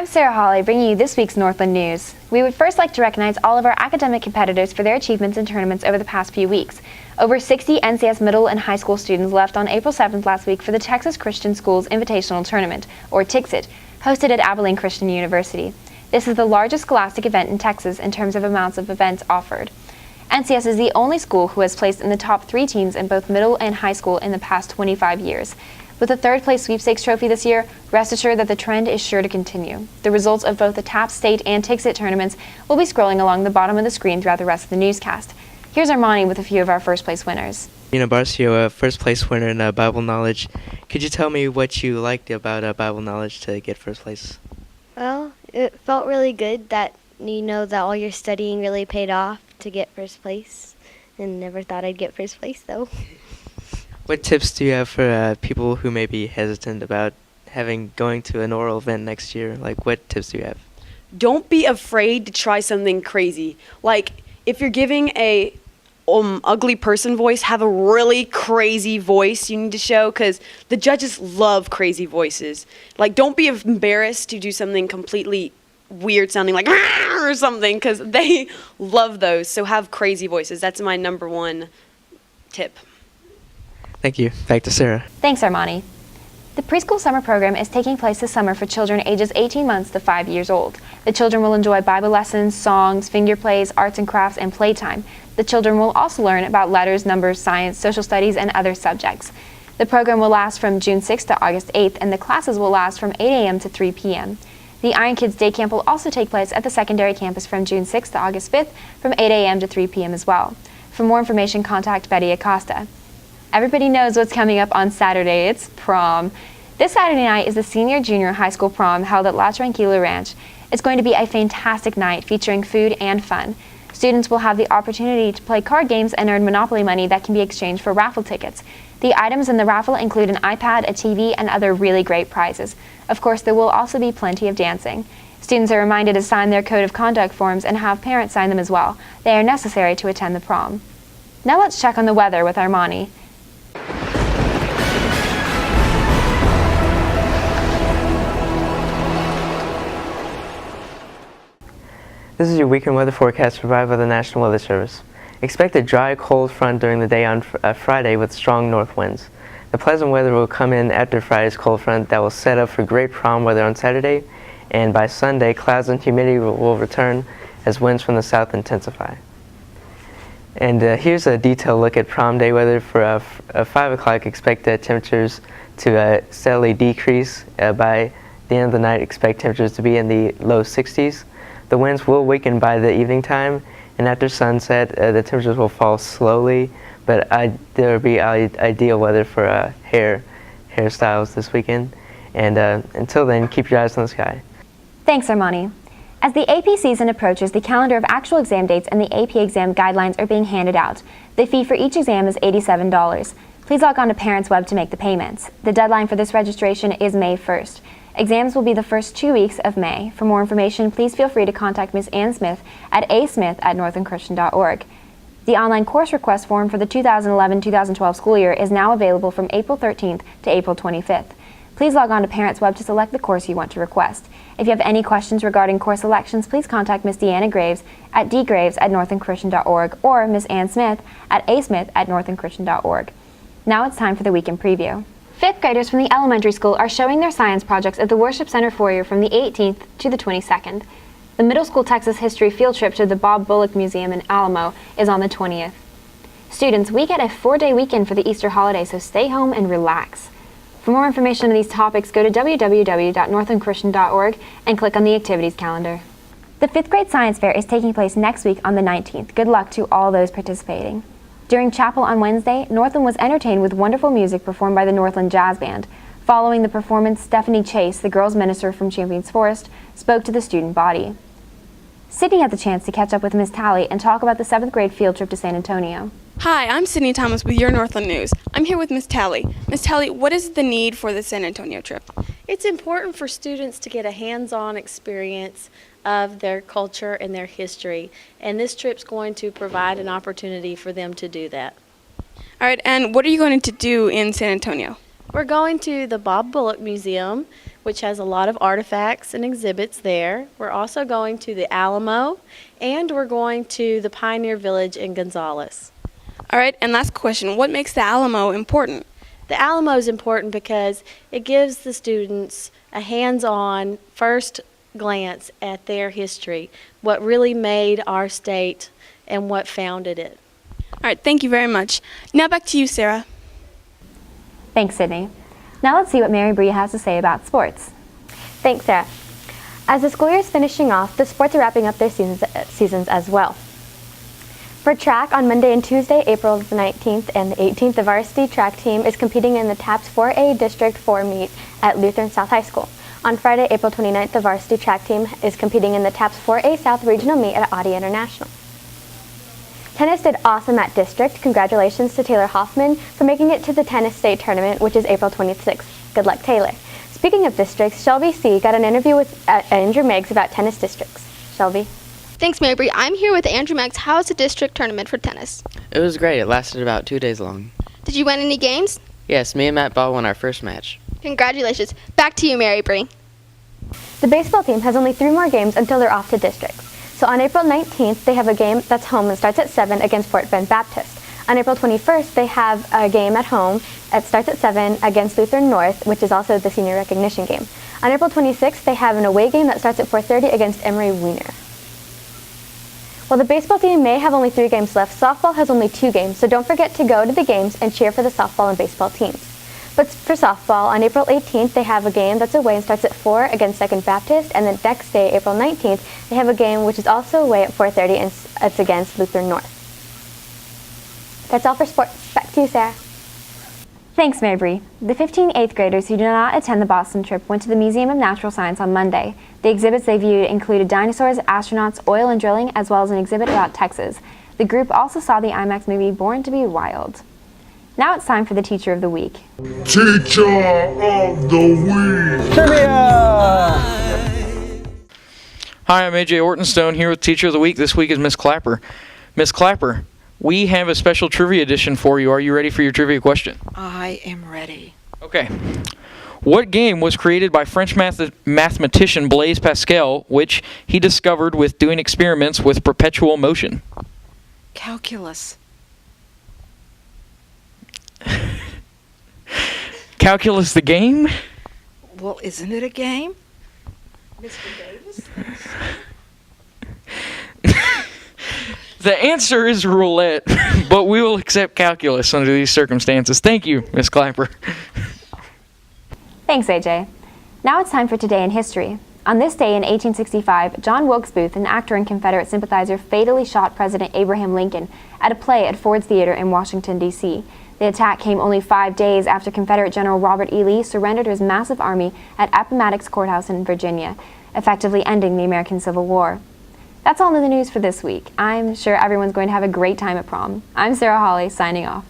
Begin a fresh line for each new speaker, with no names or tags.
Sarah Hawley, bringing you this week's Northland News. We would first like to recognize all of our academic competitors for their achievements in tournaments over the past few weeks. Over 60 NCS middle and high school students left on April 7th last week for the Texas Christian Schools Invitational Tournament, or TICSIT, hosted at Abilene Christian University. This is the largest scholastic event in Texas in terms of amounts of events offered. NCS is the only school who has placed in the top 3 teams in both middle and high school in the past 25 years. With the third-place sweepstakes trophy this year, rest assured that the trend is sure to continue. The results of both the TAP State and TICSIT tournaments will be scrolling along the bottom of the screen throughout the rest of the newscast. Here's Armani with a few of our first-place winners.
Nina Barcio, a first-place winner in Bible Knowledge. Could you tell me what you liked about Bible Knowledge to get first place?
Well, it felt really good that you know that all your studying really paid off to get first place. And never thought I'd get first place, though.
What tips do you have for people who may be hesitant about going to an oral event next year? Like, what tips do you have?
Don't be afraid to try something crazy. Like, if you're giving a ugly person voice, have a really crazy voice you need to show, because the judges love crazy voices. Like, don't be embarrassed to do something completely weird sounding, like or something, because they love those. So have crazy voices. That's my number one tip.
Thank you. Back to Sarah.
Thanks, Armani. The preschool summer program is taking place this summer for children ages 18 months to 5 years old. The children will enjoy Bible lessons, songs, finger plays, arts and crafts, and playtime. The children will also learn about letters, numbers, science, social studies, and other subjects. The program will last from June 6th to August 8th, and the classes will last from 8 a.m. to 3 p.m. The Iron Kids Day Camp will also take place at the secondary campus from June 6th to August 5th from 8 a.m. to 3 p.m. as well. For more information, contact Betty Acosta. Everybody knows what's coming up on Saturday. It's prom. This Saturday night is the senior-junior high school prom held at La Tranquila Ranch. It's going to be a fantastic night featuring food and fun. Students will have the opportunity to play card games and earn Monopoly money that can be exchanged for raffle tickets. The items in the raffle include an iPad, a TV, and other really great prizes. Of course, there will also be plenty of dancing. Students are reminded to sign their code of conduct forms and have parents sign them as well. They are necessary to attend the prom. Now let's check on the weather with Armani.
This is your weekend weather forecast provided by the National Weather Service. Expect a dry, cold front during the day on Friday with strong north winds. The pleasant weather will come in after Friday's cold front that will set up for great prom weather on Saturday, and by Sunday, clouds and humidity will return as winds from the south intensify. And here's a detailed look at prom day weather for 5 o'clock. Expect temperatures to steadily decrease. By the end of the night, expect temperatures to be in the low 60s. The winds will weaken by the evening time, and after sunset, the temperatures will fall slowly, but there will be ideal weather for hairstyles this weekend. And until then, keep your eyes on the sky.
Thanks, Armani. As the AP season approaches, the calendar of actual exam dates and the AP exam guidelines are being handed out. The fee for each exam is $87. Please log on to Parents Web to make the payments. The deadline for this registration is May 1st. Exams will be the first 2 weeks of May. For more information, please feel free to contact Ms. Ann Smith at asmith@northernchristian.org. The online course request form for the 2011-2012 school year is now available from April 13th to April 25th. Please log on to Parents Web to select the course you want to request. If you have any questions regarding course selections, please contact Ms. Deanna Graves at dgraves@northernchristian.org or Ms. Ann Smith at asmith@northernchristian.org. Now it's time for the weekend preview. 5th graders from the elementary school are showing their science projects at the Worship Center foyer from the 18th to the 22nd. The middle school Texas history field trip to the Bob Bullock Museum in Alamo is on the 20th. Students, we get a 4-day weekend for the Easter holiday, so stay home and relax. For more information on these topics, go to www.northernchristian.org and click on the activities calendar. The 5th grade science fair is taking place next week on the 19th. Good luck to all those participating. During chapel on Wednesday, Northland was entertained with wonderful music performed by the Northland Jazz Band. Following the performance, Stephanie Chase, the girls' minister from Champions Forest, spoke to the student body. Sydney had the chance to catch up with Ms. Talley and talk about the 7th grade field trip to San Antonio.
Hi, I'm Sydney Thomas with your Northland News. I'm here with Ms. Talley. Ms. Talley, what is the need for the San Antonio trip?
It's important for students to get a hands-on experience of their culture and their history, and this trip's going to provide an opportunity for them to do that.
All right, and what are you going to do in San Antonio?
We're going to the Bob Bullock Museum, which has a lot of artifacts and exhibits there. We're also going to the Alamo, and we're going to the Pioneer Village in Gonzales.
All right, and last question, what makes the Alamo important?
The Alamo is important because it gives the students a hands-on first glance at their history, what really made our state and what founded it.
All right, thank you very much. Now back to you, Sarah.
Thanks, Sydney. Now let's see what Mary Bree has to say about sports.
Thanks, Sarah. As the school year is finishing off, the sports are wrapping up their seasons as well. For track, on Monday and Tuesday, April the 19th and the 18th, the varsity track team is competing in the TAPS 4A District 4 meet at Lutheran South High School. On Friday, April 29th, the varsity track team is competing in the TAPS 4A South Regional meet at Audi International. Tennis did awesome at district. Congratulations to Taylor Hoffman for making it to the tennis state tournament, which is April 26th. Good luck, Taylor. Speaking of districts, Shelby C. got an interview with Andrew Meggs about tennis districts. Shelby?
Thanks, Mary Bree. I'm here with Andrew Meggs. How was the district tournament for tennis?
It was great. It lasted about 2 days long.
Did you win any games?
Yes, me and Matt Ball won our first match.
Congratulations. Back to you, Mary Bree.
The baseball team has only 3 more games until they're off to districts. So on April 19th, they have a game that's home and starts at 7 against Fort Bend Baptist. On April 21st, they have a game at home that starts at 7 against Lutheran North, which is also the senior recognition game. On April 26th, they have an away game that starts at 4:30 against Emory Wiener. While the baseball team may have only 3 games left, softball has only 2 games, so don't forget to go to the games and cheer for the softball and baseball teams. But for softball, on April 18th, they have a game that's away and starts at 4 against Second Baptist, and the next day, April 19th, they have a game which is also away at 4:30, and it's against Lutheran North. That's all for sports. Back to you, Sarah.
Thanks, Mary Bree. The 15 8th graders who did not attend the Boston trip went to the Museum of Natural Science on Monday. The exhibits they viewed included dinosaurs, astronauts, oil and drilling, as well as an exhibit about Texas. The group also saw the IMAX movie Born to be Wild. Now it's time for the Teacher of the Week.
Teacher of the Week! Trivia!
Hi, I'm AJ Ortonstone here with Teacher of the Week. This week is Miss Clapper. Miss Clapper, we have a special trivia edition for you. Are you ready for your trivia question?
I am ready.
Okay. What game was created by French mathematician Blaise Pascal, which he discovered with doing experiments with perpetual motion?
Calculus.
Calculus the game?
Well, isn't it a game? Mr. Davis?
The answer is roulette, but we will accept calculus under these circumstances. Thank you, Miss Clapper.
Thanks, AJ. Now it's time for Today in History. On this day in 1865, John Wilkes Booth, an actor and Confederate sympathizer, fatally shot President Abraham Lincoln at a play at Ford's Theater in Washington, D.C. The attack came only 5 days after Confederate General Robert E. Lee surrendered his massive army at Appomattox Courthouse in Virginia, effectively ending the American Civil War. That's all in the news for this week. I'm sure everyone's going to have a great time at prom. I'm Sarah Hawley, signing off.